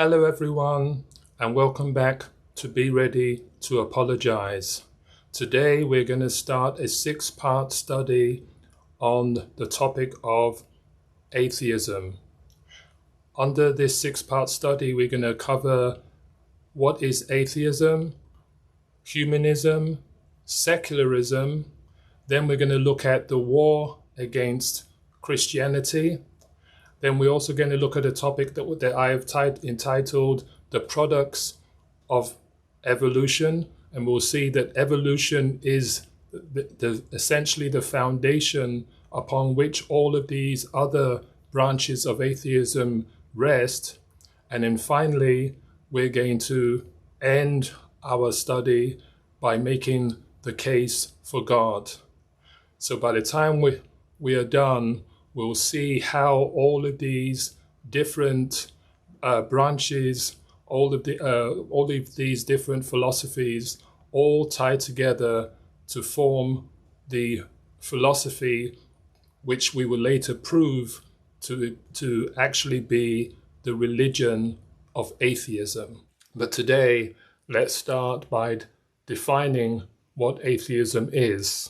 Hello everyone, and welcome back to Be Ready to Apologize. Today we're going to start a 6-part study on the topic of atheism. Under this 6-part study, we're going to cover what is atheism, humanism, secularism. Then we're going to look at the war against Christianity. Then we're also going to look at a topic that I have entitled The Products of Evolution. And we'll see that evolution is essentially the foundation upon which all of these other branches of atheism rest. And then finally, we're going to end our study by making the case for God. So by the time we are done, we'll see how all of these different branches, all of these different philosophies, all tie together to form the philosophy which we will later prove to actually be the religion of atheism. But today, let's start by defining what atheism is.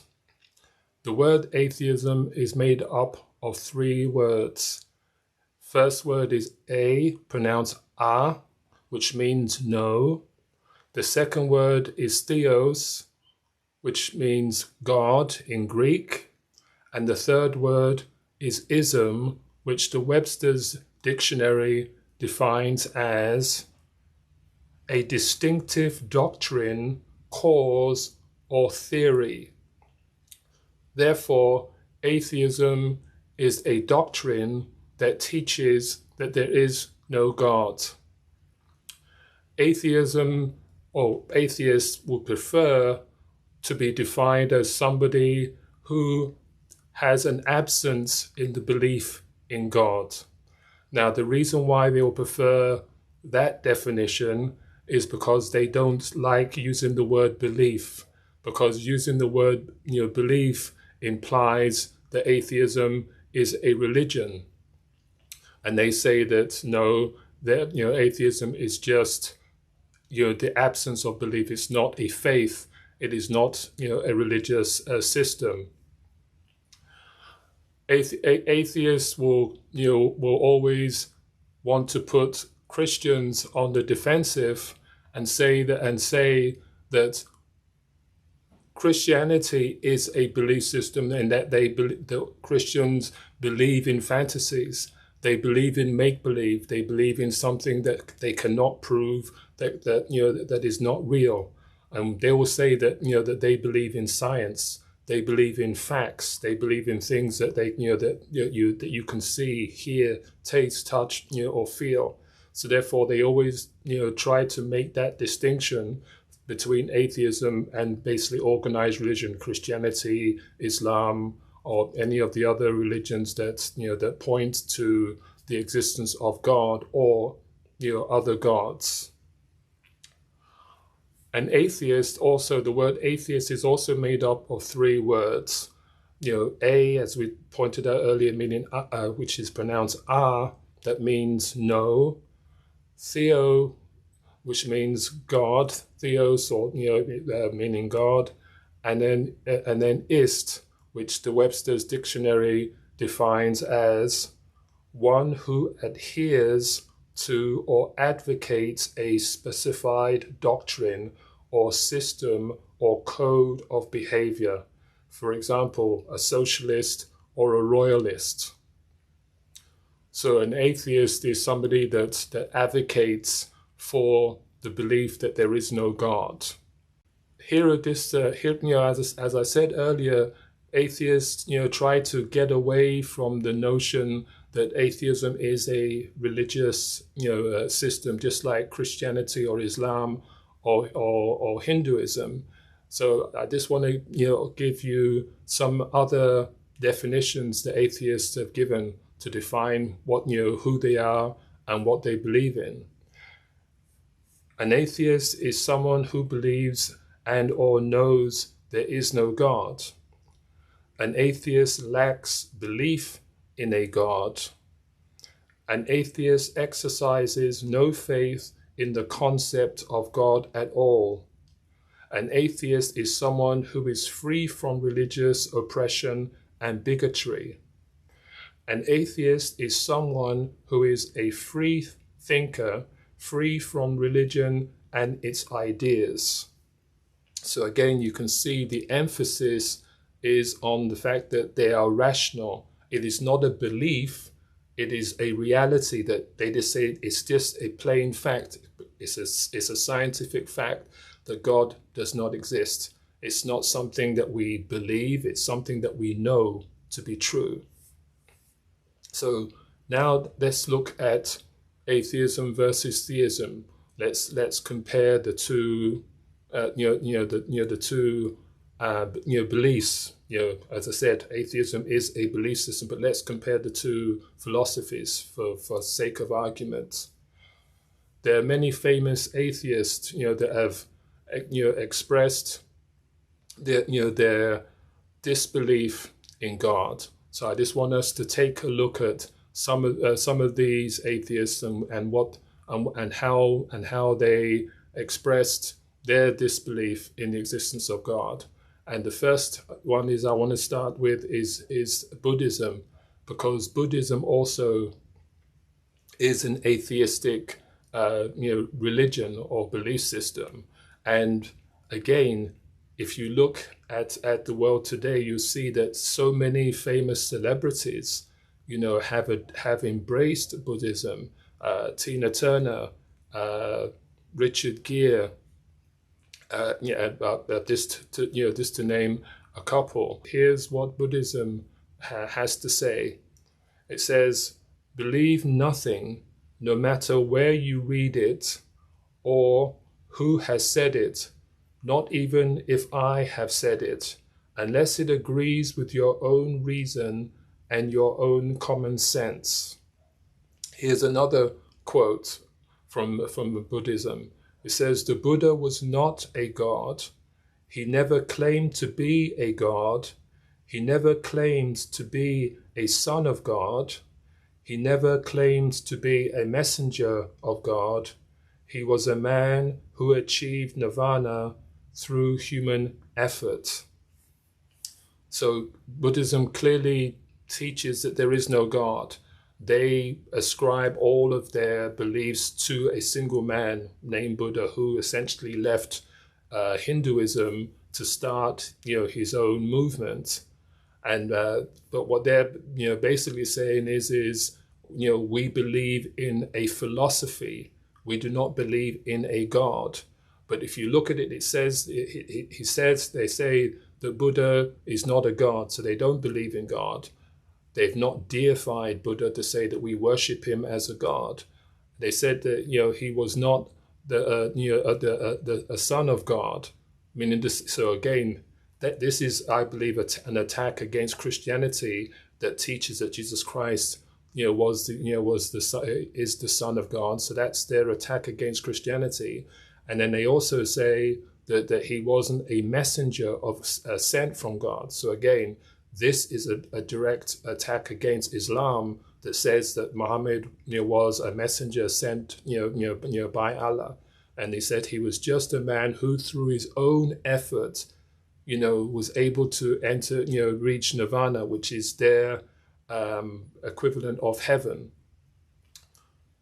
The word atheism is made up of 3 words. First word is a, pronounced a, which means no. The second word is theos, which means God in Greek. And the third word is ism, which the Webster's dictionary defines as a distinctive doctrine, cause, or theory. Therefore, atheism is a doctrine that teaches that there is no God. Atheism, or atheists, would prefer to be defined as somebody who has an absence in the belief in God. Now, the reason why they will prefer that definition is because they don't like using the word belief, because using the word belief implies that atheism is a religion. And they say that no, that atheism is just the absence of belief. It's not a faith. It is not a religious system. Atheists will always want to put Christians on the defensive and say that Christianity is a belief system, and that the Christians believe in fantasies. They believe in make-believe. They believe in something that they cannot prove, that is not real. And they will say that that they believe in science. They believe in facts. They believe in things that that you can see, hear, taste, touch, or feel. So therefore, they always try to make that distinction between atheism and basically organized religion, Christianity, Islam, or any of the other religions that point to the existence of God or other gods. An atheist also, the word atheist is also made up of 3 words. A, as we pointed out earlier, meaning which is pronounced a, that means no. Theo, which means God, theos, or meaning God, and then ist, which the Webster's dictionary defines as one who adheres to or advocates a specified doctrine or system or code of behavior. For example, a socialist or a royalist. So an atheist is somebody that advocates for the belief that there is no God. As I said earlier, atheists try to get away from the notion that atheism is a religious system, just like Christianity or Islam or Hinduism. So I just want to give you some other definitions that atheists have given to define what who they are and what they believe in. An atheist is someone who believes and or knows there is no God. An atheist lacks belief in a God. An atheist exercises no faith in the concept of God at all. An atheist is someone who is free from religious oppression and bigotry. An atheist is someone who is a free thinker, free from religion and its ideas. So again, you can see the emphasis is on the fact that they are rational. It is not a belief, it is a reality that they just say it's just a plain fact. It's a scientific fact that God does not exist. It's not something that we believe, it's something that we know to be true. So now let's look at atheism versus theism. Let's compare the two the two beliefs. As I said, atheism is a belief system, but let's compare the two philosophies for sake of argument. There are many famous atheists, that have, expressed their disbelief in God. So I just want us to take a look at some of these atheists and how they expressed their disbelief in the existence of God. And the first one I want to start with is Buddhism, because Buddhism also is an atheistic religion or belief system. And again, if you look at the world today, you see that so many famous celebrities, have embraced Buddhism. Tina Turner, Richard Gere, just to name a couple. Here's what Buddhism has to say. It says, "Believe nothing, no matter where you read it or who has said it, not even if I have said it, unless it agrees with your own reason and your own common sense." Here's another quote from Buddhism. It says, "The Buddha was not a god. He never claimed to be a god. He never claimed to be a son of God. He never claimed to be a messenger of God. He was a man who achieved nirvana through human effort." So Buddhism clearly teaches that there is no God. They ascribe all of their beliefs to a single man named Buddha, who essentially left Hinduism to start, his own movement. And but what they're basically saying is we believe in a philosophy. We do not believe in a God. But if you look at it, it says they say that Buddha is not a God, so they don't believe in God. They've not deified Buddha to say that we worship him as a god. They said that he was not a son of God. Meaning this. So again, that this is, I believe, an attack against Christianity that teaches that Jesus Christ, is the Son of God. So that's their attack against Christianity. And then they also say that he wasn't a messenger sent from God. So again, this is a direct attack against Islam that says that Muhammad was a messenger sent by Allah, and they said he was just a man who through his own effort was able to enter reach nirvana, which is their equivalent of heaven.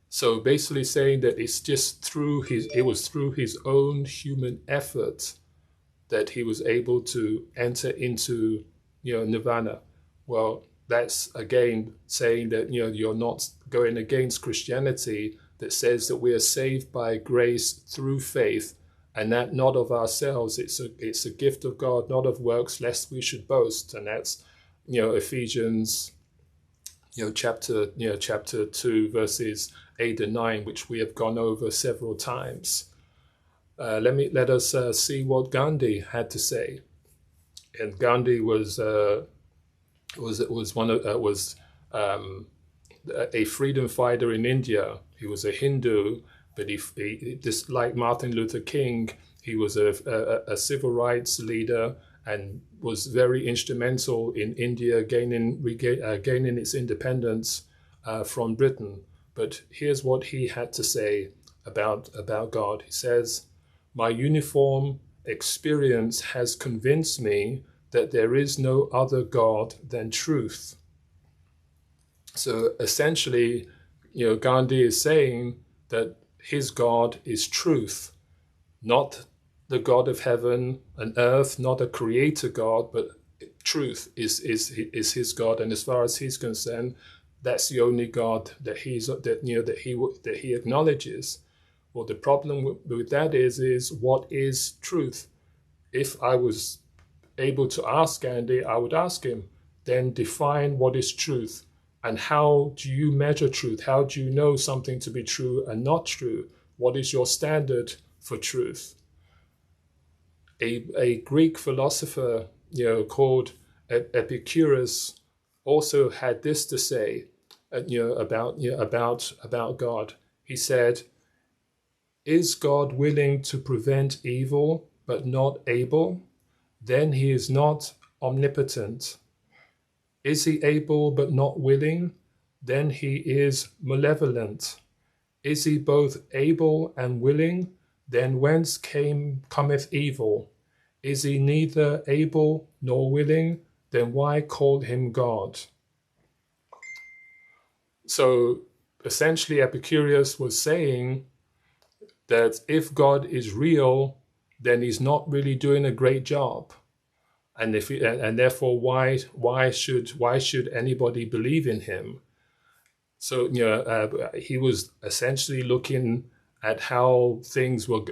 So basically saying that it's just it was through his own human effort that he was able to enter into nirvana. Well, that's again saying that you're not going against Christianity that says that we are saved by grace through faith, and that not of ourselves. It's a gift of God, not of works, lest we should boast. And that's Ephesians chapter 2 verses 8 and 9, which we have gone over several times. Let us see what Gandhi had to say. And Gandhi was a freedom fighter in India. He was a Hindu, but he just like Martin Luther King, he was a civil rights leader and was very instrumental in India gaining its independence from Britain. But here's what he had to say about God. He says, "My uniform experience has convinced me that there is no other God than truth." So essentially, Gandhi is saying that his God is truth, not the God of heaven and earth, not a creator God, but truth is his God. And as far as he's concerned, that's the only God that he acknowledges. Well, the problem with that is what is truth? If I was able to ask Gandhi, I would ask him, then define what is truth. And how do you measure truth? How do you know something to be true and not true? What is your standard for truth? A Greek philosopher, called Epicurus, also had this to say, about God. He said, "Is God willing to prevent evil but not able? Then he is not omnipotent. Is he able but not willing? Then he is malevolent. Is he both able and willing? Then whence cometh evil? Is he neither able nor willing? Then why call him God?" So essentially, Epicurus was saying that if God is real, then he's not really doing a great job. And therefore, why should anybody believe in him? So he was essentially looking at how things were,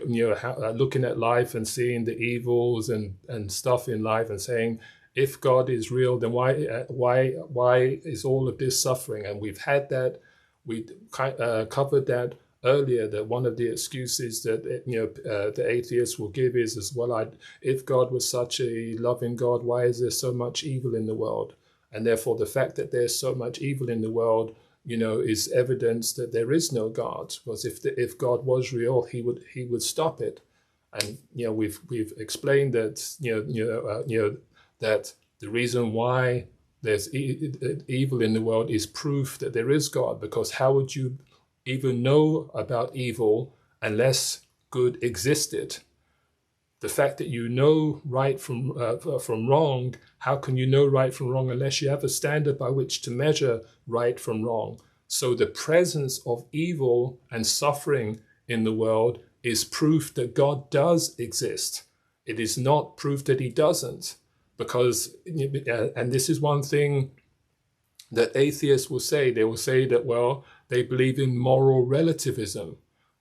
looking at life and seeing the evils and stuff in life and saying, if God is real, then why is all of this suffering? And we've had that. We covered that earlier, that one of the excuses that the atheists will give is, as well, if God was such a loving God, why is there so much evil in the world? And therefore, the fact that there's so much evil in the world, is evidence that there is no God. Because if God was real, he would stop it. And we've explained that that the reason why there's evil in the world is proof that there is God. Because how would you even know about evil unless good existed? The fact that you know right from wrong, how can you know right from wrong unless you have a standard by which to measure right from wrong? So the presence of evil and suffering in the world is proof that God does exist. It is not proof that he doesn't. Because, and this is one thing that atheists will say. They will say that, well, they believe in moral relativism.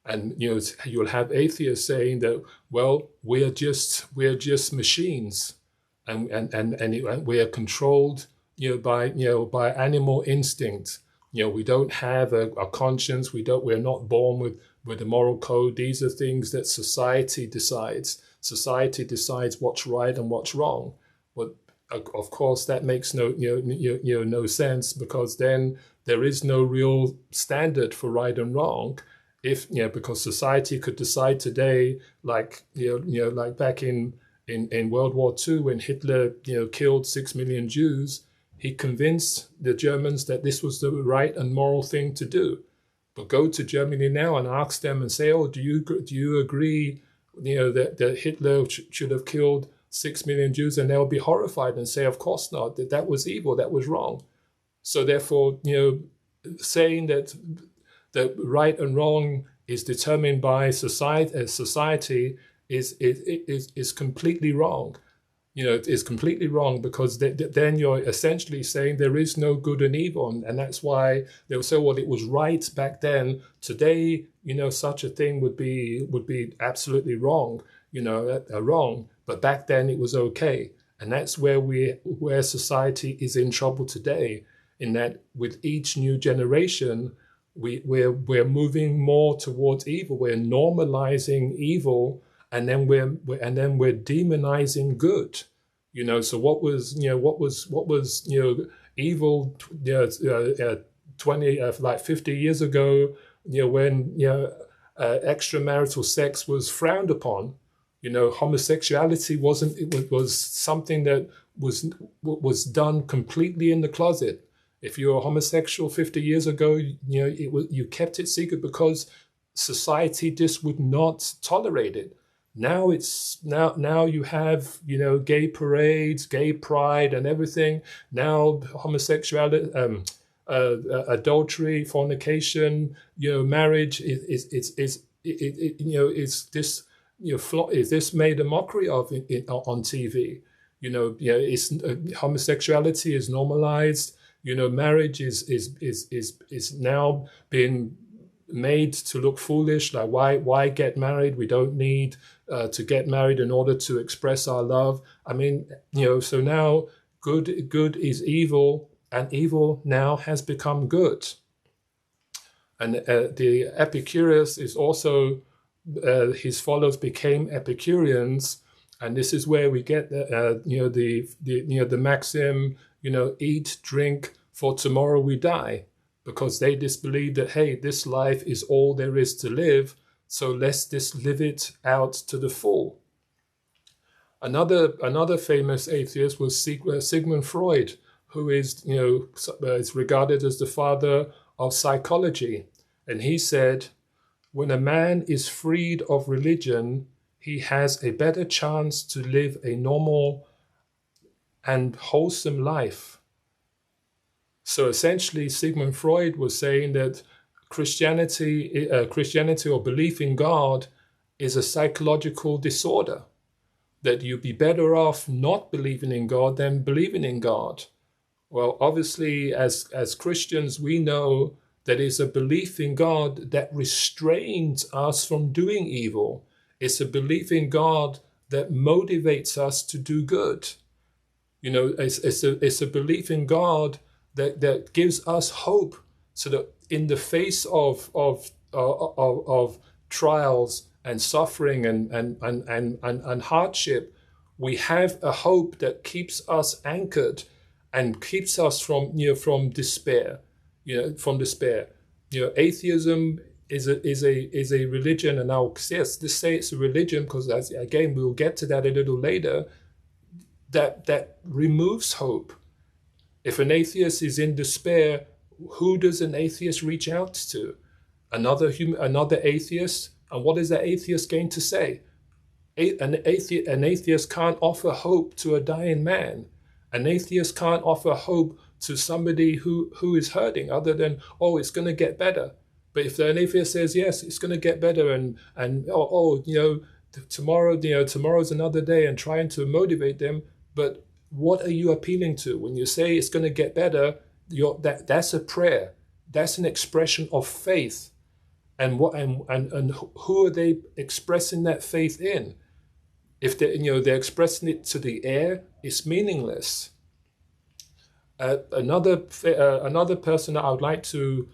And you'll have atheists saying that, well, we're just machines, and we are controlled by animal instinct. We don't have a conscience. We're not born with a moral code. These are things that society decides. Society decides what's right and what's wrong. But of course, that makes no sense, because then there is no real standard for right and wrong. Because society could decide today, like back in World War II, when Hitler killed 6 million Jews, he convinced the Germans that this was the right and moral thing to do. But go to Germany now and ask them and say, "Oh, do you agree that Hitler should have killed 6 million Jews?" And they'll be horrified and say, "Of course not. That was evil. That was wrong." So therefore, saying that right and wrong is determined by society is completely wrong. It's completely wrong, because then you're essentially saying there is no good and evil, and that's why they'll say, well, it was right back then. Today, such a thing would be absolutely wrong, wrong. But back then it was okay, and that's where society is in trouble today. In that, with each new generation, we're moving more towards evil. We're normalizing evil, and then we're demonizing good. So what was evil 50 years ago, when extramarital sex was frowned upon. Homosexuality wasn't. It was something that was done completely in the closet. If you were homosexual 50 years ago, you kept it secret because society just would not tolerate it. Now now you have gay parades, gay pride, and everything. Now homosexuality, adultery, fornication, marriage is this made a mockery of on TV. Homosexuality is normalized. Marriage is now being made to look foolish. Like why get married? We don't need to get married in order to express our love. I mean, so now good is evil, and evil now has become good. And the Epicurus is also his followers became Epicureans, and this is where we get the maxim, eat, drink, for tomorrow we die, because they disbelieve that, hey, this life is all there is to live, so let's just live it out to the full. Another famous atheist was Sigmund Freud, who is is regarded as the father of psychology, and he said, when a man is freed of religion, he has a better chance to live a normal and wholesome life. So essentially, Sigmund Freud was saying that Christianity or belief in God is a psychological disorder, that you'd be better off not believing in God than believing in God. Well, obviously, as Christians, we know that it's a belief in God that restrains us from doing evil. It's a belief in God that motivates us to do good. It's a belief in God that gives us hope, so that in the face of trials and suffering and hardship, we have a hope that keeps us anchored and keeps us from despair. Atheism is a religion, and I'll just say it's a religion because, again, we'll get to that a little later. That removes hope. If an atheist is in despair, who does an atheist reach out to? Another atheist. And what is that atheist going to say? An atheist can't offer hope to a dying man. An atheist can't offer hope to somebody who is hurting, other than, oh, it's going to get better. But if an atheist says, yes, it's going to get better, and tomorrow's another day, and trying to motivate them, but what are you appealing to when you say it's going to get better? That's a prayer. That's an expression of faith. And who are they expressing that faith in? If they're expressing it to the air, it's meaningless. Another person that I would like to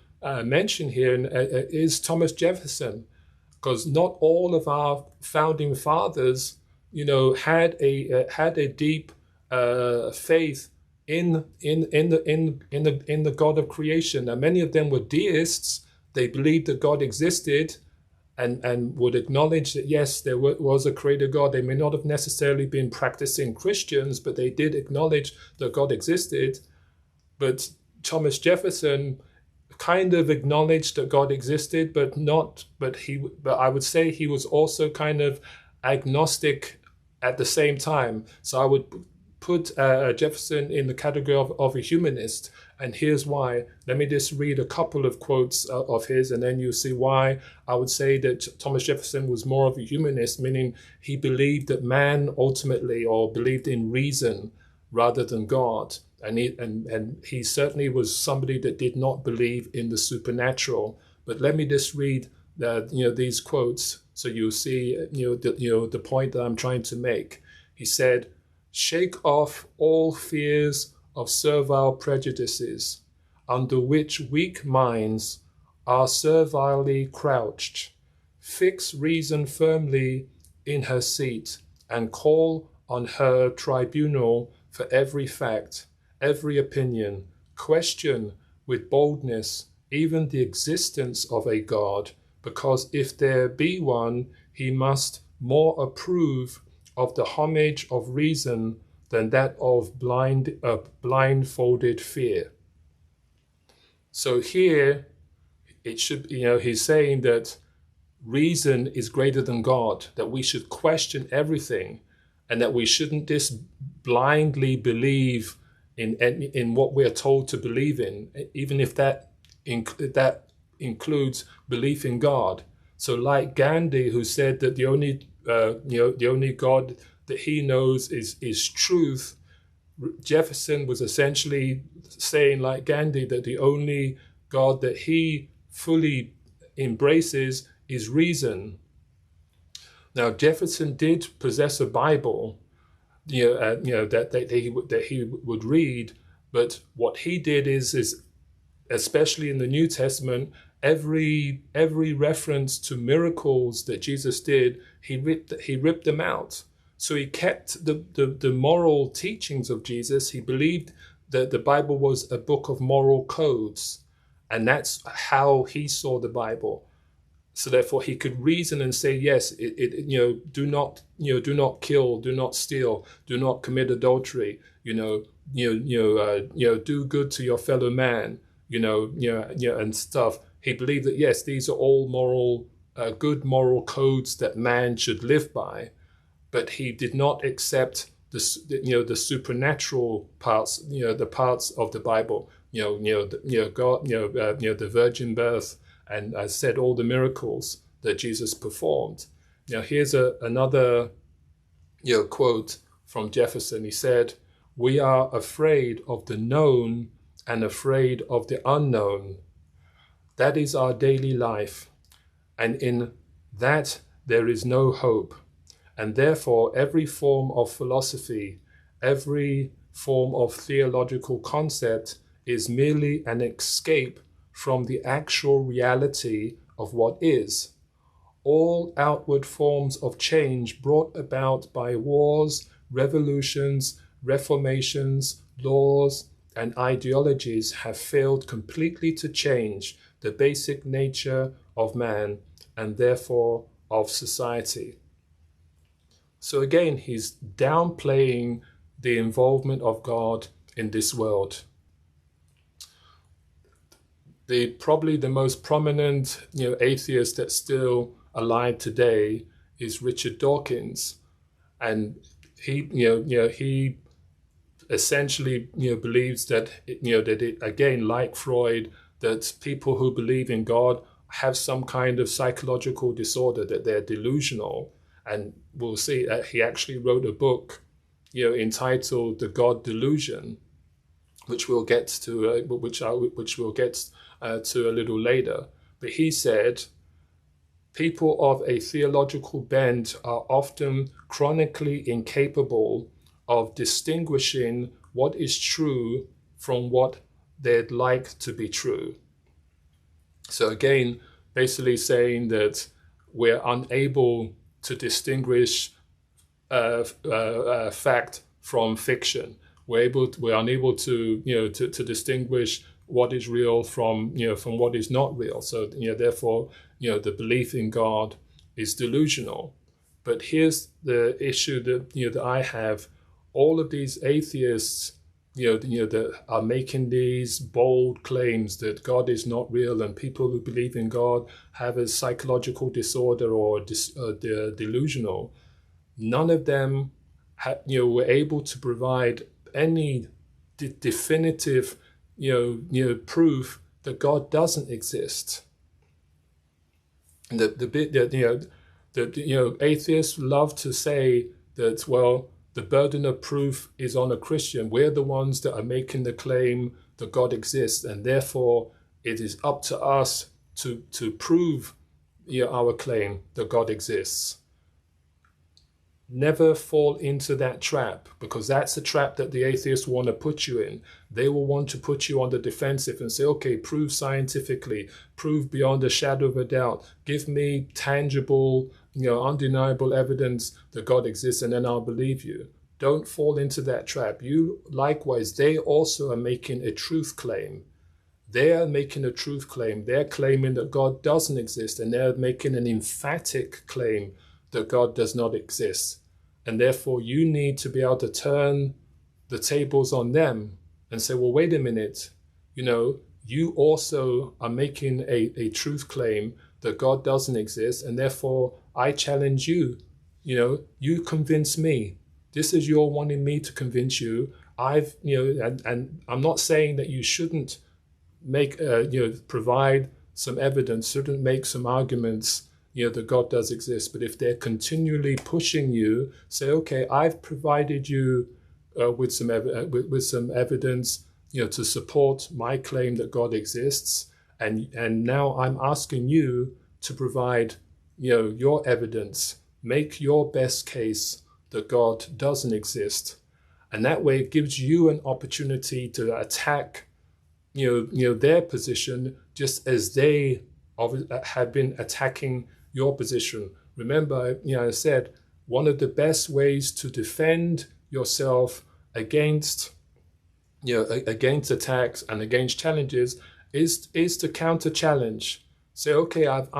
mention here is Thomas Jefferson, because not all of our founding fathers, had a deep faith in the God of creation. Now, many of them were deists. They believed that God existed, and would acknowledge that, yes, there was a creator God. They may not have necessarily been practicing Christians, but they did acknowledge that God existed. But Thomas Jefferson kind of acknowledged that God existed, but I would say he was also kind of agnostic at the same time. So I would put Jefferson in the category of a humanist, and here's why. Let me just read a couple of quotes of his, and then you'll see why I would say that Thomas Jefferson was more of a humanist, meaning he believed that man ultimately, or believed in reason rather than God. And he certainly was somebody that did not believe in the supernatural. But let me just read these quotes, so you'll see the point that I'm trying to make. He said, "Shake off all fears of servile prejudices, under which weak minds are servilely crouched. Fix reason firmly in her seat, and call on her tribunal for every fact, every opinion. Question with boldness even the existence of a God, because if there be one, he must more approve of the homage of reason than that of blindfolded fear." So here it should, he's saying that reason is greater than God, that we should question everything, and that we shouldn't just blindly believe in what we're told to believe in, even if that includes belief in God. So, like Gandhi, who said that the only God that he knows is truth, Jefferson was essentially saying, like Gandhi, that the only God that he fully embraces is reason. Now, Jefferson did possess a Bible, that he would read, but what he did is especially in the New Testament, every reference to miracles that Jesus did, he ripped them out. So he kept the moral teachings of Jesus. He believed that the Bible was a book of moral codes, and that's how he saw the Bible. So therefore, he could reason and say, yes, do not kill, do not steal, do not commit adultery. Do good to your fellow man. And stuff. He believed that yes, these are all moral, good moral codes that man should live by, but he did not accept the supernatural parts, the parts of the Bible, God, the virgin birth, and I said all the miracles that Jesus performed. Now here's another quote from Jefferson. He said, "We are afraid of the known and afraid of the unknown. That is our daily life, and in that there is no hope. And therefore every form of philosophy, every form of theological concept is merely an escape from the actual reality of what is. All outward forms of change brought about by wars, revolutions, reformations, laws, and ideologies have failed completely to change the basic nature of man and therefore of society." So again, he's downplaying the involvement of God in this world. Probably the most prominent atheist that's still alive today is Richard Dawkins, and he essentially believes that again, like Freud, that people who believe in God have some kind of psychological disorder, that they're delusional. And we'll see that he actually wrote a book entitled The God Delusion, which we'll get to which we'll get to a little later. But he said people of a theological bent are often chronically incapable of distinguishing what is true from what they'd like to be true. So again, basically saying that we're unable to distinguish fact from fiction. We're unable to to distinguish what is real from from what is not real. So therefore the belief in God is delusional. But here's the issue that I have. All of these atheists that are making these bold claims that God is not real, and people who believe in God have a psychological disorder or they're delusional. None of them were able to provide any definitive proof that God doesn't exist. And the bit that atheists love to say that, well, the burden of proof is on a Christian. We're the ones that are making the claim that God exists, and therefore it is up to us to prove our claim that God exists. Never fall into that trap, because that's the trap that the atheists want to put you in. They will want to put you on the defensive and say, okay, prove scientifically, prove beyond a shadow of a doubt, give me tangible, undeniable evidence that God exists, and then I'll believe you. Don't fall into that trap. You, likewise, they also are making a truth claim. They are making a truth claim. They're claiming that God doesn't exist, and they're making an emphatic claim that God does not exist. And therefore, you need to be able to turn the tables on them and say, well, wait a minute, you also are making a truth claim that God doesn't exist, and therefore I challenge you. You convince me. This is you're wanting me to convince you. And I'm not saying that you shouldn't provide some evidence, shouldn't make some arguments, that God does exist. But if they're continually pushing you, say, okay, I've provided you with some evidence, to support my claim that God exists, and now I'm asking you to provide, your evidence, make your best case that God doesn't exist, and that way it gives you an opportunity to attack, their position, just as they have been attacking your position. Remember, I said one of the best ways to defend yourself against attacks and against challenges is to counter challenge. Say, okay, I've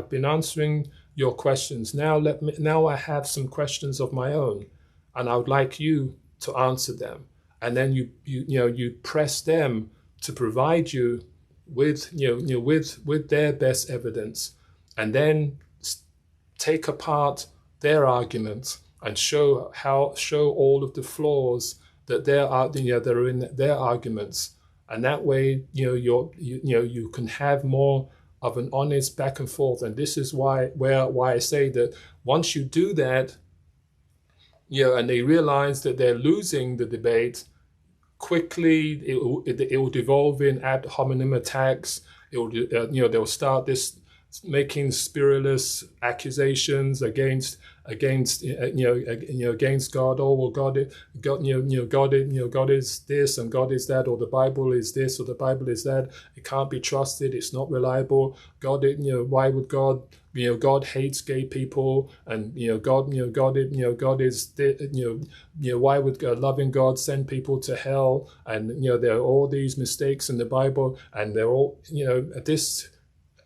been answering your questions. Now I have some questions of my own, and I would like you to answer them. And then you press them to provide you with with their best evidence, and then take apart their arguments and show all of the flaws that that are in their arguments. And that way you can have more of an honest back and forth. And this is why I say that once you do that, and they realize that they're losing the debate, quickly it will devolve in ad hominem attacks. It will they'll start this making spurious accusations against against God. Oh, well, God is this and God is that, or the Bible is this or the Bible is that. It can't be trusted. It's not reliable. Why would God? God hates gay people, and God is why would loving God send people to hell? And there are all these mistakes in the Bible, and they're all this.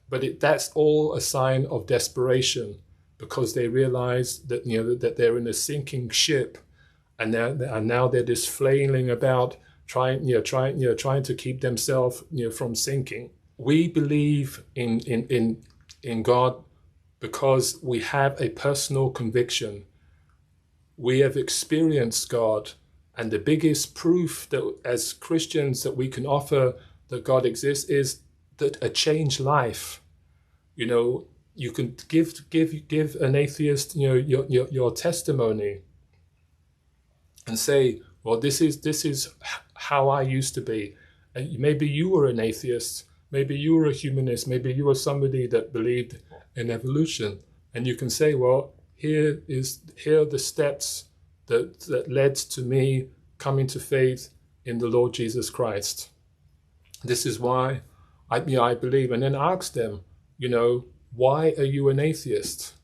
But that's all a sign of desperation, because they realize that that they're in a sinking ship, and now they're just flailing about trying to keep themselves from sinking. We believe in God because we have a personal conviction. We have experienced God, and the biggest proof that as Christians that we can offer that God exists is that a changed life. You can give an atheist your testimony and say, well, this is how I used to be. And maybe you were an atheist, maybe you were a humanist, maybe you were somebody that believed in evolution, and you can say, well, here are the steps that led to me coming to faith in the Lord Jesus Christ. This is why I believe. And then ask them, why are you an atheist?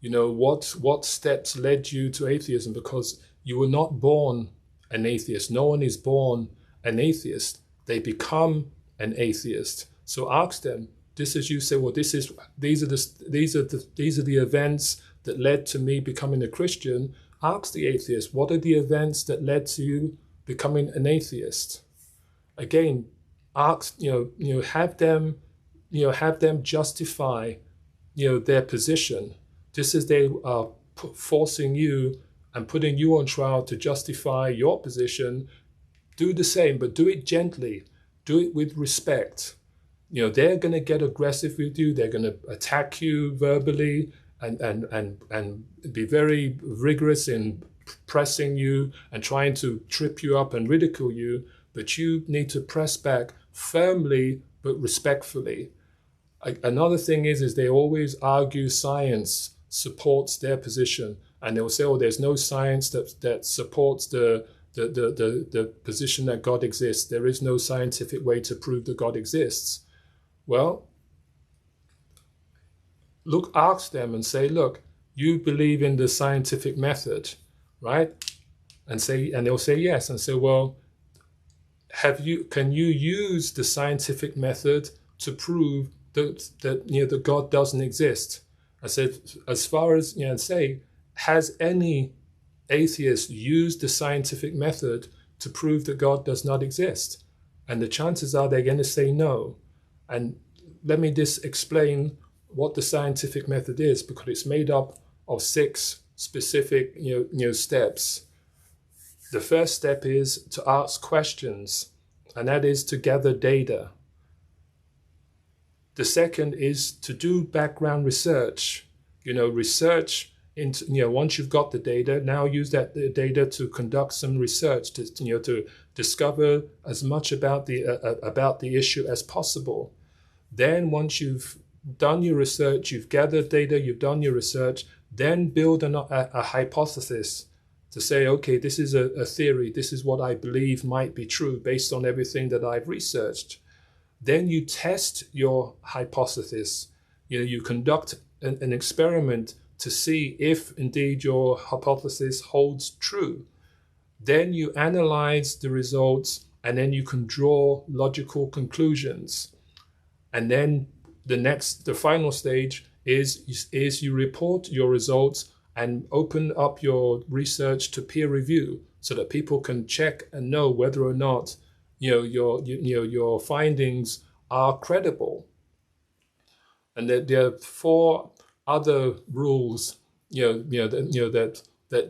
What steps led you to atheism? Because you were not born an atheist. No one is born an atheist. They become an atheist. So ask them. Just as you say, well, these are the events that led to me becoming a Christian. Ask the atheist, what are the events that led to you becoming an atheist? Again, ask, have them justify, their position, just as they are forcing you and putting you on trial to justify your position. Do the same, but do it gently. Do it with respect. They're going to get aggressive with you. They're going to attack you verbally and be very rigorous in pressing you and trying to trip you up and ridicule you. But you need to press back firmly but respectfully. Another thing is they always argue science supports their position, and they'll say, oh, there's no science that supports the position that God exists. There is no scientific way to prove that God exists. Well, ask them and say, look, you believe in the scientific method, right? And they'll say yes, and say, well, can you use the scientific method to prove that God doesn't exist? I said, as far as say, has any atheist used the scientific method to prove that God does not exist? And the chances are they're going to say no. And let me just explain what the scientific method is, because it's made up of 6 specific steps. The first step is to ask questions, and that is to gather data. The second is to do background research. Research into, once you've got the data, now use that data to conduct some research to discover as much about the issue as possible. Then once you've done your research, you've gathered data, you've done your research, then build a hypothesis to say, okay, this is a theory, this is what I believe might be true based on everything that I've researched. Then you test your hypothesis. You conduct an experiment to see if indeed your hypothesis holds true. Then you analyze the results, and then you can draw logical conclusions. And then the final stage is you report your results and open up your research to peer review, so that people can check and know whether or not your findings are credible. And there are 4 other rules that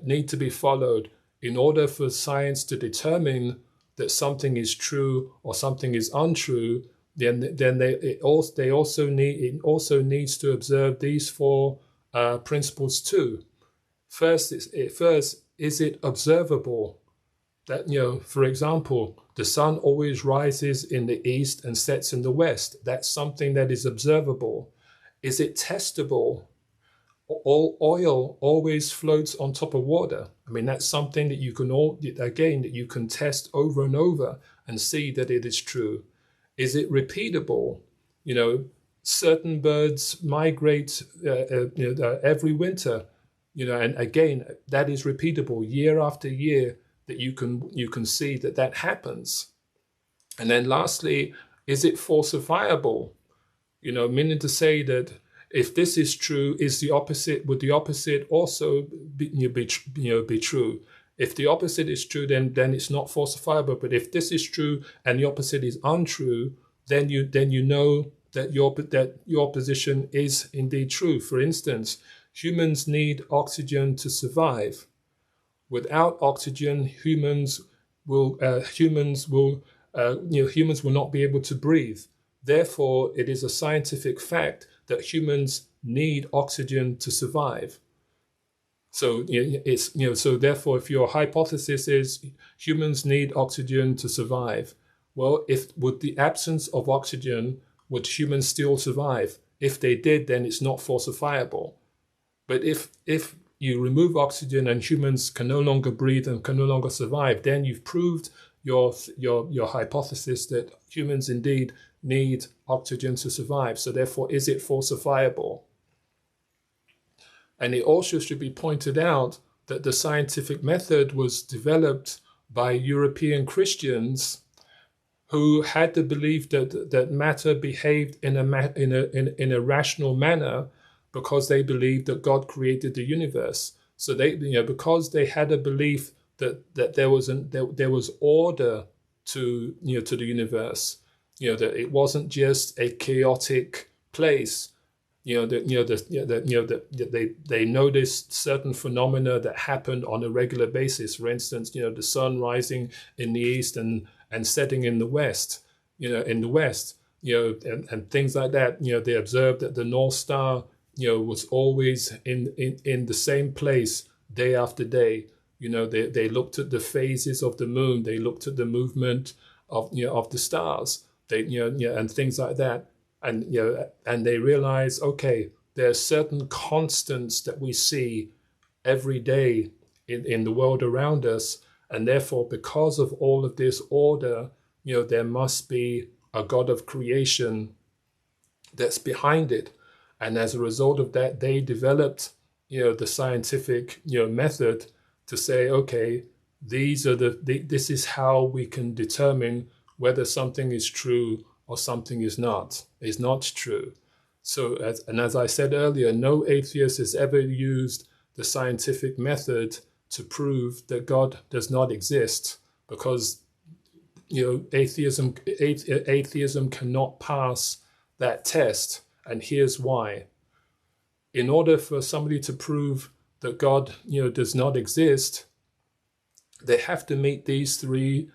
need to be followed in order for science to determine that something is true or something is untrue. Then it also needs to observe these 4 principles too. First, is it observable? That, for example, the sun always rises in the east and sets in the west. That's something that is observable. Is it testable? All oil always floats on top of water. I mean, that's something that you can test over and over and see that it is true. Is it repeatable? Certain birds migrate every winter, and again, that is repeatable year after year, that you can see that happens. And then lastly, is it falsifiable? Meaning to say that if this is true, would the opposite also be true? If the opposite is true, then it's not falsifiable. But if this is true and the opposite is untrue, then you know that your position is indeed true. For instance, humans need oxygen to survive. Without oxygen, humans will not be able to breathe. Therefore, it is a scientific fact that humans need oxygen to survive. So therefore, if your hypothesis is humans need oxygen to survive, well, with the absence of oxygen, would humans still survive? If they did, then it's not falsifiable. But if you remove oxygen and humans can no longer breathe and can no longer survive, then you've proved your hypothesis that humans indeed need oxygen to survive. So therefore, is it falsifiable? And it also should be pointed out that the scientific method was developed by European Christians who had the belief that matter behaved in a rational manner, because they believed that God created the universe. So because they had a belief that there was order to the universe, that it wasn't just a chaotic place. They noticed certain phenomena that happened on a regular basis. For instance, the sun rising in the east and setting in the west. And things like that. They observed that the North Star was always in the same place day after day. They looked at the phases of the moon. They looked at the movement of the stars. And things like that. And they realized, okay, there are certain constants that we see every day in the world around us, and therefore, because of all of this order, there must be a God of creation that's behind it. And as a result of that, they developed, the scientific, method to say, okay, this is how we can determine whether something is true or something is not true. So, as I said earlier, no atheist has ever used the scientific method to prove that God does not exist, because atheism cannot pass that test, and here's why. In order for somebody to prove that God, does not exist, they have to meet these three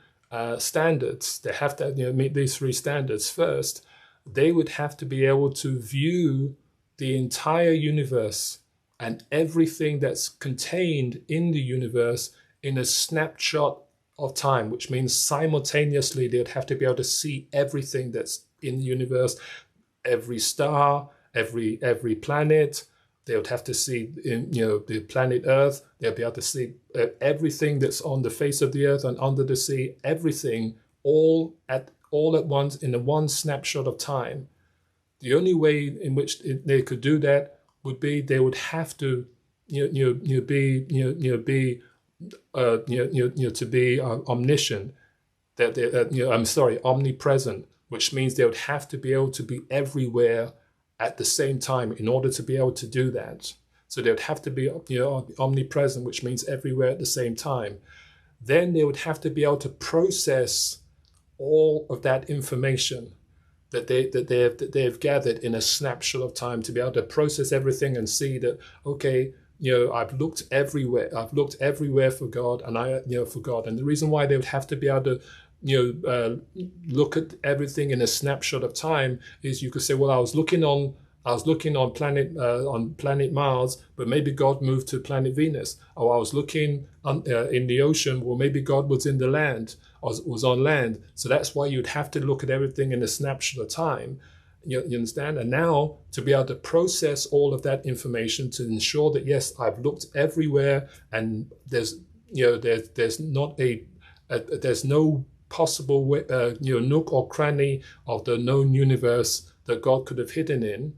standards. They have to, meet these three standards. First, they would have to be able to view the entire universe and everything that's contained in the universe in a snapshot of time, which means simultaneously they'd have to be able to see everything that's in the universe, every star, every planet. They would have to see, the planet Earth. They'll be able to see everything that's on the face of the earth and under the sea, everything, all at once in a one snapshot of time. The only way in which they could do that would be they would have to, to be omniscient. That they, omnipresent, which means they would have to be able to be everywhere at the same time in order to be able to do that. So they would have to be, omnipresent, which means everywhere at the same time. Then they would have to be able to process all of that information that they've gathered in a snapshot of time, to be able to process everything and see that, okay, I've looked everywhere. I've looked everywhere for God, and for God. And the reason why they would have to be able to, look at everything in a snapshot of time is, you could say, well, I was looking on planet Mars, but maybe God moved to planet Venus. Or I was looking in the ocean, well, maybe God was in the land, or was on land. So that's why you'd have to look at everything in a snapshot of time. You understand? And now to be able to process all of that information to ensure that, yes, I've looked everywhere, and there's no possible way, nook or cranny of the known universe that God could have hidden in.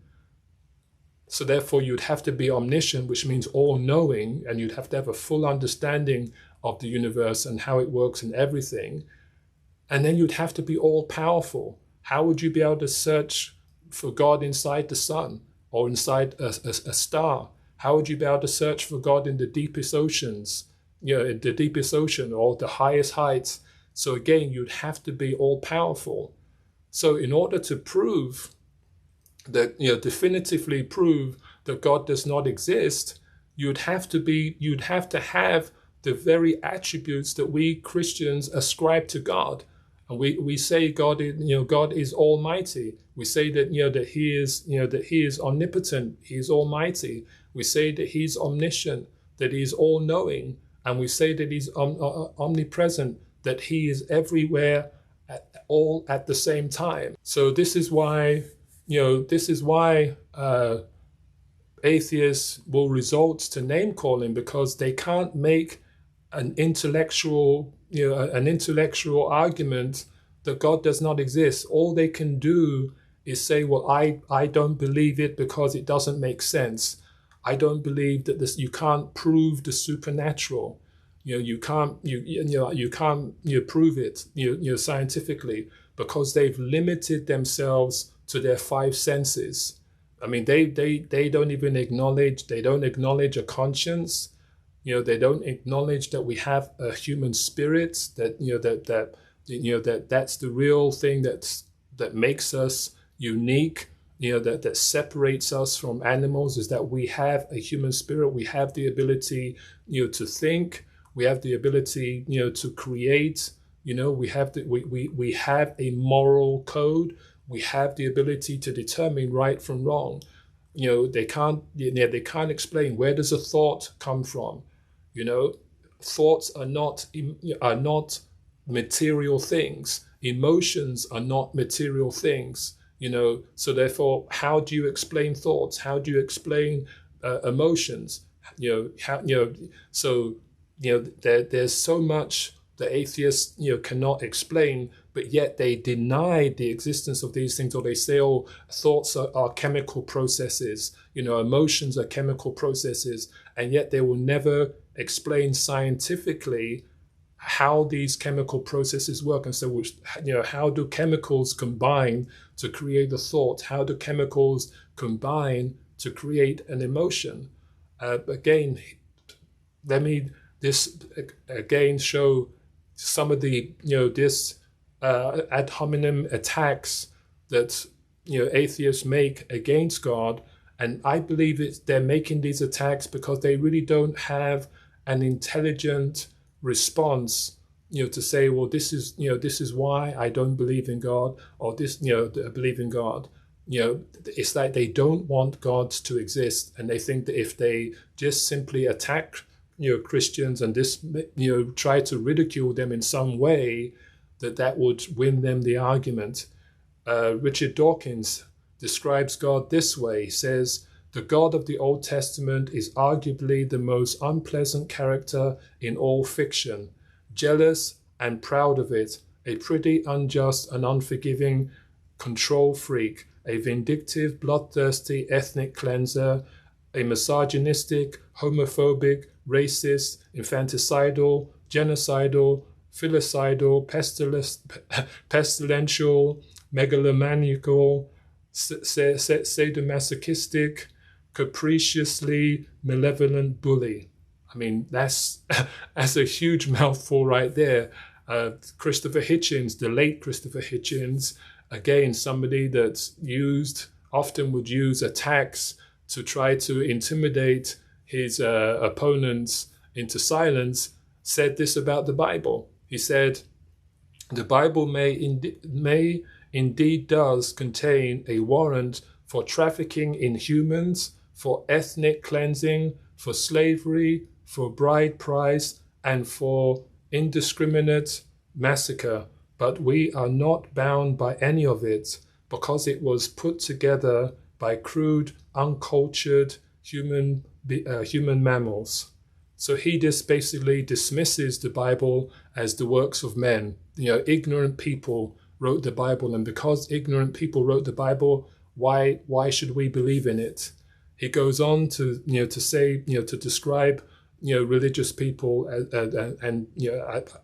So therefore you'd have to be omniscient, which means all-knowing, and you'd have to have a full understanding of the universe and how it works and everything. And then you'd have to be all-powerful. How would you be able to search for God inside the sun or inside a star? How would you be able to search for God in the deepest oceans, in the deepest ocean or the highest heights? So again, you'd have to be all-powerful. So in order to prove that, definitively prove that God does not exist, you'd have to have the very attributes that we Christians ascribe to God. And we say God is almighty. We say that, that he is omnipotent, he is almighty. We say that he's omniscient, that he's all-knowing, and we say that he's omnipresent, that he is everywhere all at the same time. So this is why atheists will resort to name calling, because they can't make an intellectual argument that God does not exist. All they can do is say, well, I don't believe it because it doesn't make sense. I don't believe that you can't prove the supernatural. You can't prove it scientifically, because they've limited themselves to their five senses. I mean, they don't even acknowledge. They don't acknowledge a conscience. They don't acknowledge that we have a human spirit. That's the real thing that makes us unique. That separates us from animals, is that we have a human spirit. We have the ability, to think. We have the ability, to create. We have a moral code. We have the ability to determine right from wrong. They can't explain, where does a thought come from? Thoughts are not material things. Emotions are not material things. So therefore, how do you explain thoughts? How do you explain emotions? There's so much the atheists cannot explain, but yet they deny the existence of these things, or they say, oh, thoughts are chemical processes, emotions are chemical processes, and yet they will never explain scientifically how these chemical processes work. And so, how do chemicals combine to create a thought? How do chemicals combine to create an emotion? Again, let me this again show some of the this ad hominem attacks that atheists make against God. And I believe they're making these attacks because they really don't have an intelligent response, to say, well, this is why I don't believe in God, or this, I believe in God. It's like they don't want God to exist, and they think that if they just simply attack, Christians and this, try to ridicule them in some way, that would win them the argument. Richard Dawkins describes God this way. He says, "The God of the Old Testament is arguably the most unpleasant character in all fiction, jealous and proud of it, a pretty unjust and unforgiving control freak, a vindictive, bloodthirsty ethnic cleanser, a misogynistic, homophobic, racist, infanticidal, genocidal, filicidal, pestilential, megalomaniacal, sadomasochistic, capriciously malevolent bully." I mean, that's a huge mouthful right there. Christopher Hitchens, the late Christopher Hitchens, again, somebody that often would use attacks to try to intimidate his opponents into silence, said this about the Bible. He said, "The Bible indeed does contain a warrant for trafficking in humans, for ethnic cleansing, for slavery, for bride price, and for indiscriminate massacre. But we are not bound by any of it, because it was put together by crude, uncultured human mammals." So he just basically dismisses the Bible as the works of men. Ignorant people wrote the Bible, and because ignorant people wrote the Bible, why should we believe in it? He goes on to say, to describe religious people and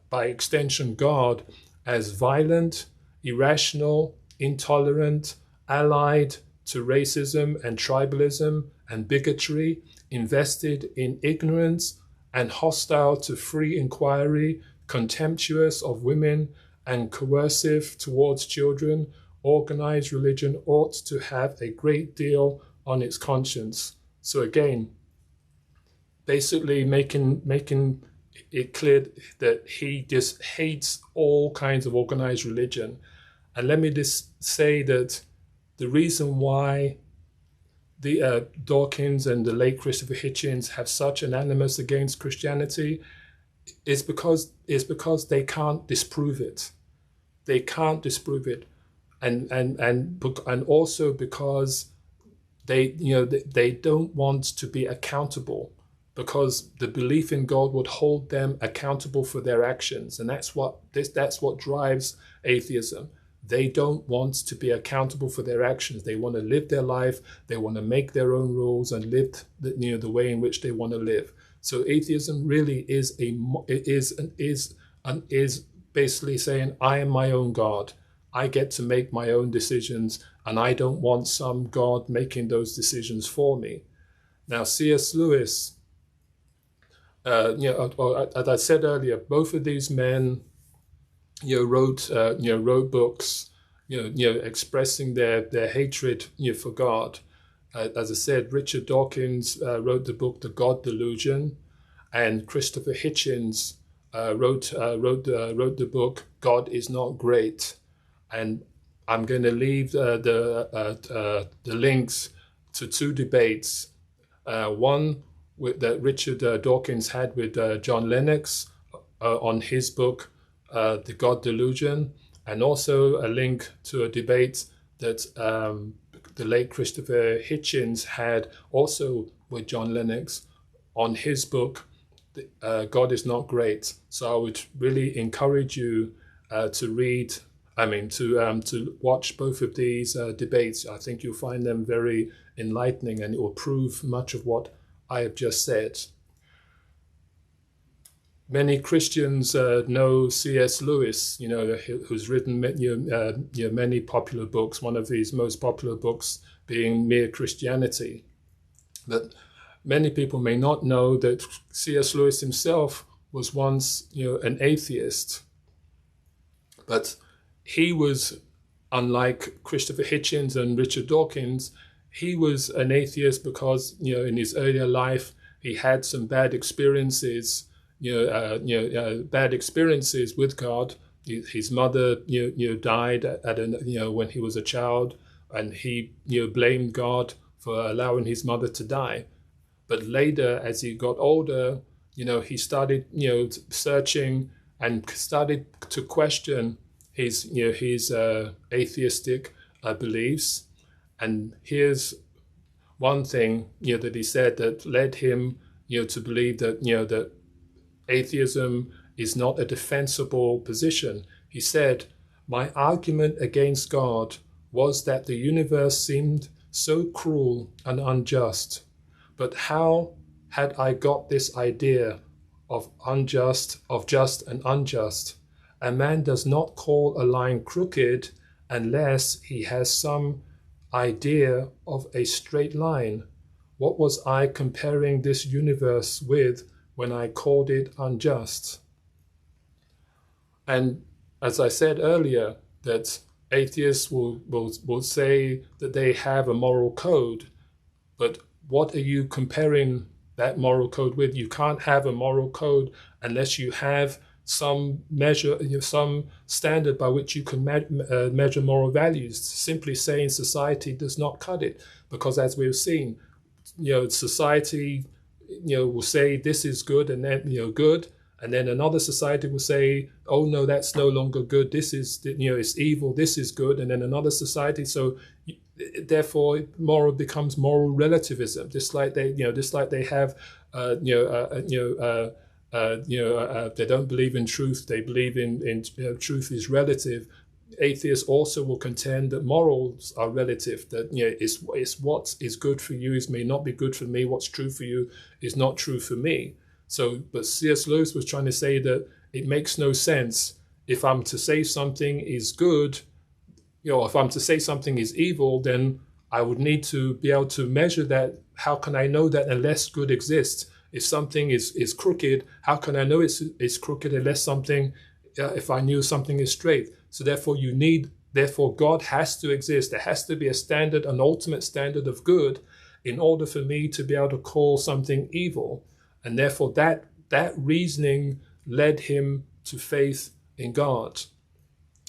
by extension God as violent, irrational, intolerant, allied to racism and tribalism and bigotry, invested in ignorance and hostile to free inquiry, contemptuous of women and coercive towards children. Organized religion ought to have a great deal on its conscience. So again, basically making it clear that he just hates all kinds of organized religion. And let me just say that the reason why the Dawkins and the late Christopher Hitchens have such an animus against Christianity is because they can't disprove it. They can't disprove it, and also because they don't want to be accountable, because the belief in God would hold them accountable for their actions, and that's what drives atheism. They don't want to be accountable for their actions. They want to live their life. They want to make their own rules and live the way in which they want to live. So atheism really is basically saying, I am my own God. I get to make my own decisions, and I don't want some God making those decisions for me. Now, C.S. Lewis, as I said earlier, both of these men, wrote books, expressing their hatred, for God. As I said, Richard Dawkins wrote the book The God Delusion, and Christopher Hitchens wrote the book God Is Not Great. And I'm going to leave the links to two debates. One that Richard Dawkins had with John Lennox on his book The God Delusion, and also a link to a debate that the late Christopher Hitchens had also with John Lennox on his book God Is Not Great. So I would really encourage you to watch both of these debates. I think you'll find them very enlightening, and it will prove much of what I have just said. Many Christians know C.S. Lewis, who's written many popular books, one of his most popular books being Mere Christianity. But many people may not know that C.S. Lewis himself was once, an atheist. But he was, unlike Christopher Hitchens and Richard Dawkins, he was an atheist because, in his earlier life, he had some bad experiences, bad experiences with God. His mother, died when he was a child, and he, blamed God for allowing his mother to die. But later, as he got older, he started, searching and started to question his atheistic beliefs. And here's one thing, that he said that led him, to believe that, that atheism is not a defensible position. He said, "My argument against God was that the universe seemed so cruel and unjust. But how had I got this idea of just and unjust? A man does not call a line crooked unless he has some idea of a straight line. What was I comparing this universe with when I called it unjust?" And as I said earlier, that atheists will say that they have a moral code, but what are you comparing that moral code with? You can't have a moral code unless you have some measure, some standard by which you can measure moral values. Simply saying society does not cut it, because as we've seen, society, will say this is good, and then good, and then another society will say, oh no, that's no longer good. This is, it's evil. This is good, and then another society. So therefore, moral becomes moral relativism. Just like they have, they don't believe in truth. They believe in truth is relative. Atheists also will contend that morals are relative, that it's what is good for you may not be good for me. What's true for you is not true for me. So, but C.S. Lewis was trying to say that it makes no sense if I'm to say something is good, if I'm to say something is evil, then I would need to be able to measure that. How can I know that unless good exists? If something is crooked, how can I know it's crooked unless something, if I knew something is straight? So therefore God has to exist. There has to be a standard, an ultimate standard of good, in order for me to be able to call something evil. And therefore that reasoning led him to faith in God.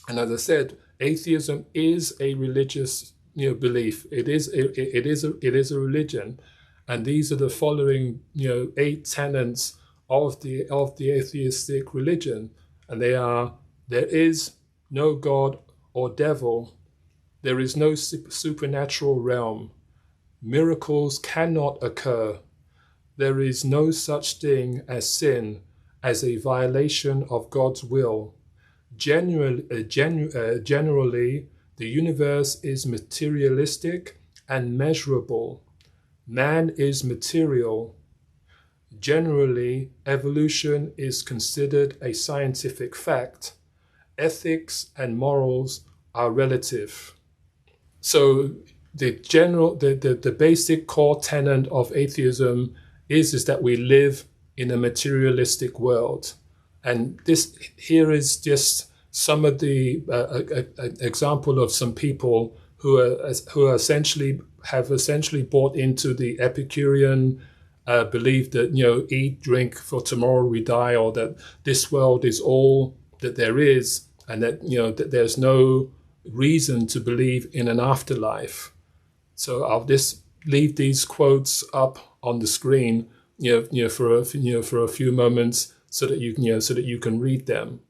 And as I said, atheism is a religious belief. It is a religion. And these are the following 8 tenets of the atheistic religion. And they are: there is no God or devil. There is no supernatural realm. Miracles cannot occur. There is no such thing as sin, as a violation of God's will. Generally, the universe is materialistic and measurable. Man is material. Generally, evolution is considered a scientific fact. Ethics and morals are relative. So the basic core tenet of atheism is that we live in a materialistic world. And this here is just some of the example of some people who are essentially bought into the Epicurean belief that eat, drink, for tomorrow we die, or that this world is all that there is, and that that there's no reason to believe in an afterlife. So I'll just leave these quotes up on the screen, for a few moments, so that you can read them.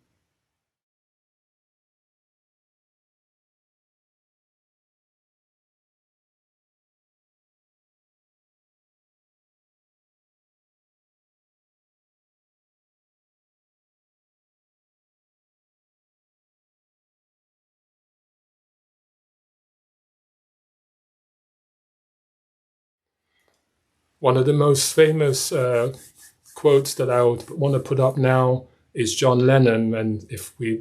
One of the most famous quotes that I would want to put up now is John Lennon. And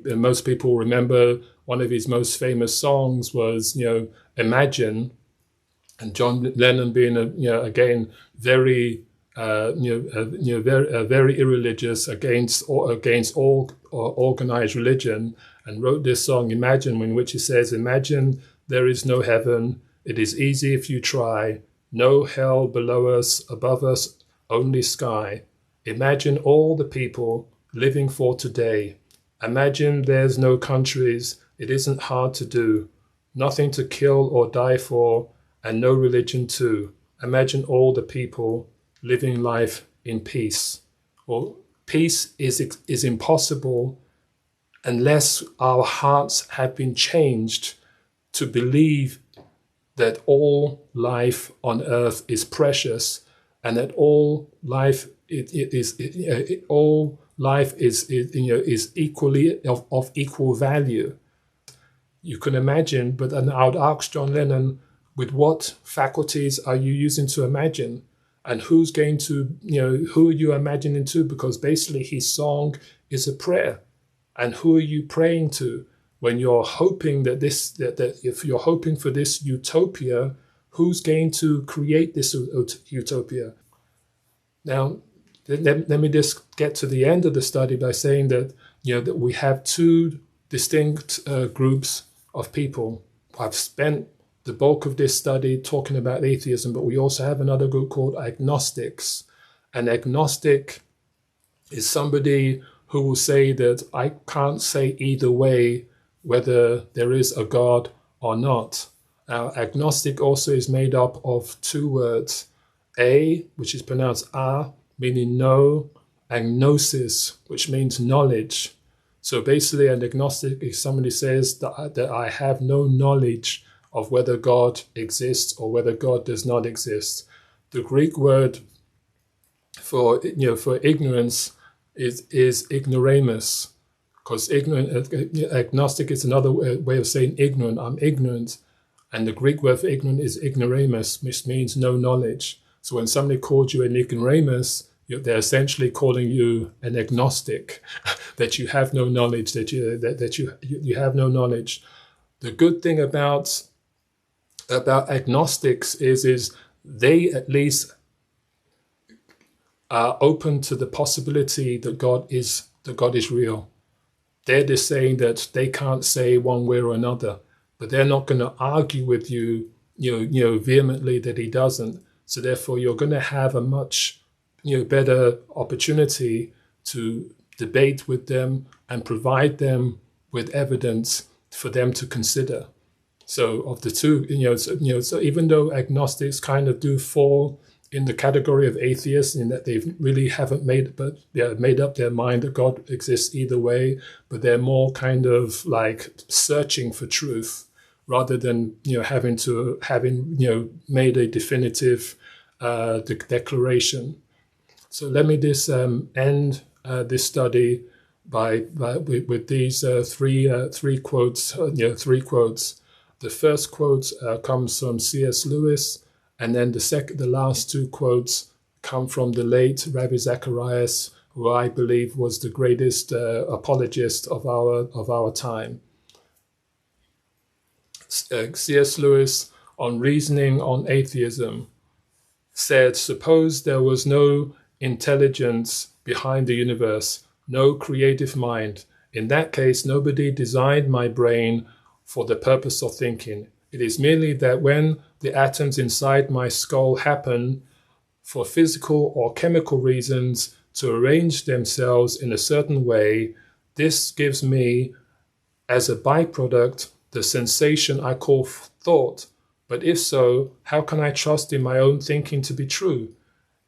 most people remember, one of his most famous songs was, Imagine. And John Lennon being again very very irreligious, against all organized religion, and wrote this song, Imagine, in which he says, imagine there is no heaven. It is easy if you try. No hell below us, above us, only sky. Imagine all the people living for today. Imagine there's no countries. It isn't hard to do. Nothing to kill or die for, and no religion too. Imagine all the people living life in peace. Well, peace is impossible unless our hearts have been changed to believe that all life on earth is precious, and that all life all life is equally of equal value. You can imagine, but then I would ask John Lennon, with what faculties are you using to imagine? And who's going to, who are you imagining to? Because basically his song is a prayer. And who are you praying to? When you're hoping that if you're hoping for this utopia, who's going to create this utopia? Now, let me just get to the end of the study by saying that, that we have two distinct groups of people. I've spent the bulk of this study talking about atheism, but we also have another group called agnostics. An agnostic is somebody who will say that I can't say either way whether there is a God or not. Now, agnostic also is made up of two words, a, which is pronounced a, meaning no, and gnosis, which means knowledge. So basically, an agnostic is somebody who says that I have no knowledge of whether God exists or whether God does not exist. The Greek word for ignorance is ignoramus, because agnostic is another way of saying ignorant. I'm ignorant, and the Greek word for ignorant is ignoramus, which means no knowledge. So when somebody calls you an ignoramus, they're essentially calling you an agnostic, that you have no knowledge, that you have no knowledge. The good thing about agnostics is they at least are open to the possibility that God is real. They're just saying that they can't say one way or another, but they're not going to argue with you, vehemently that he doesn't. So therefore, you're going to have a much, better opportunity to debate with them and provide them with evidence for them to consider. So of the two, so even though agnostics kind of do fall in the category of atheists, in that they really haven't made up their mind that God exists either way, but they're more kind of like searching for truth rather than having made a definitive declaration. So let me just end this study with these three quotes. Three quotes. The first quote comes from C.S. Lewis, and then the last two quotes come from the late Ravi Zacharias, who I believe was the greatest apologist of our time. C.S. Lewis, on Reasoning on Atheism, said, suppose there was no intelligence behind the universe, no creative mind. In that case, nobody designed my brain for the purpose of thinking. It is merely that when the atoms inside my skull happen, for physical or chemical reasons, to arrange themselves in a certain way, this gives me, as a byproduct, the sensation I call thought. But if so, how can I trust in my own thinking to be true?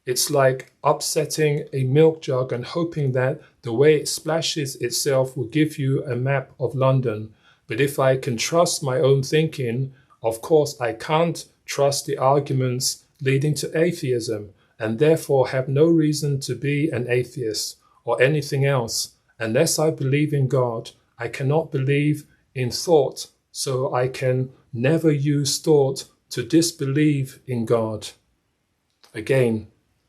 It's like upsetting a milk jug and hoping that the way it splashes itself will give you a map of London. But if I can trust my own thinking, of course I can't trust the arguments leading to atheism, and therefore have no reason to be an atheist or anything else. Unless I believe in God, I cannot believe in thought, so I can never use thought to disbelieve in God. Again,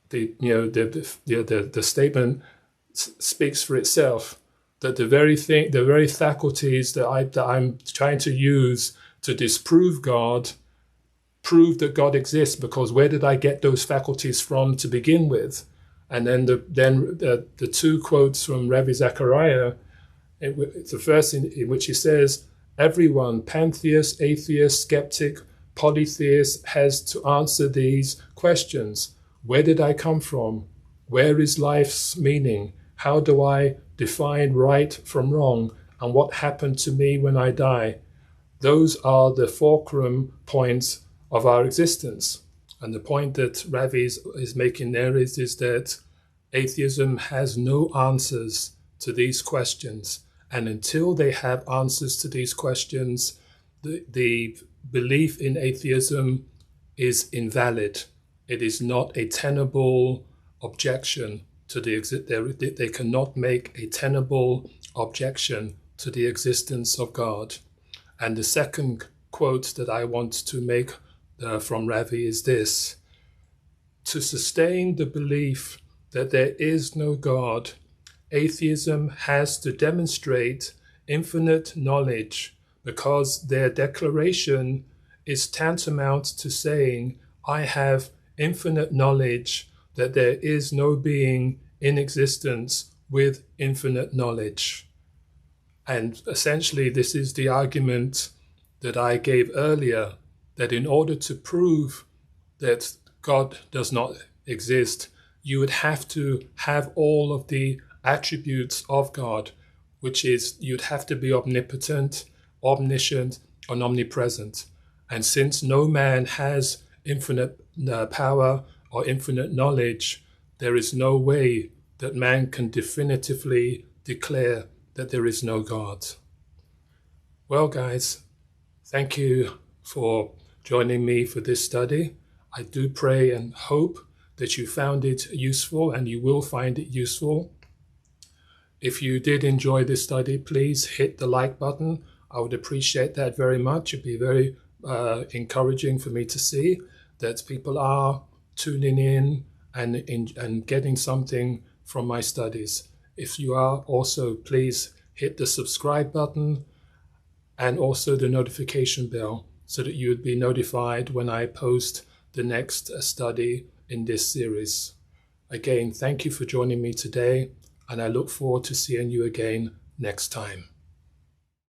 the statement speaks for itself, that the very faculties that I'm trying to use to disprove God prove that God exists, because where did I get those faculties from to begin with? And then the two quotes from Ravi Zacharias, It's a verse in which he says, everyone, pantheist, atheist, skeptic, polytheist, has to answer these questions. Where did I come from? Where is life's meaning? How do I define right from wrong? And what happened to me when I die? Those are the fulcrum points of our existence. And the point that Ravi is making there is that atheism has no answers to these questions. And until they have answers to these questions, the belief in atheism is invalid. It is not a tenable objection to they cannot make a tenable objection to the existence of God. And the second quote that I want to make from Ravi is this: to sustain the belief that there is no God, atheism has to demonstrate infinite knowledge, because their declaration is tantamount to saying, I have infinite knowledge that there is no being in existence with infinite knowledge. And essentially, this is the argument that I gave earlier, that in order to prove that God does not exist, you would have to have all of the attributes of God, which is you'd have to be omnipotent, omniscient, and omnipresent. And since no man has infinite power or infinite knowledge, there is no way that man can definitively declare that there is no God. Well, guys, thank you for joining me for this study. I do pray and hope that you found it useful, and you will find it useful. If you did enjoy this study, please hit the like button. I would appreciate that very much. It'd be very encouraging for me to see that people are tuning in and getting something from my studies. If you are, also please hit the subscribe button and also the notification bell so that you would be notified when I post the next study in this series. Again, thank you for joining me today, and I look forward to seeing you again next time.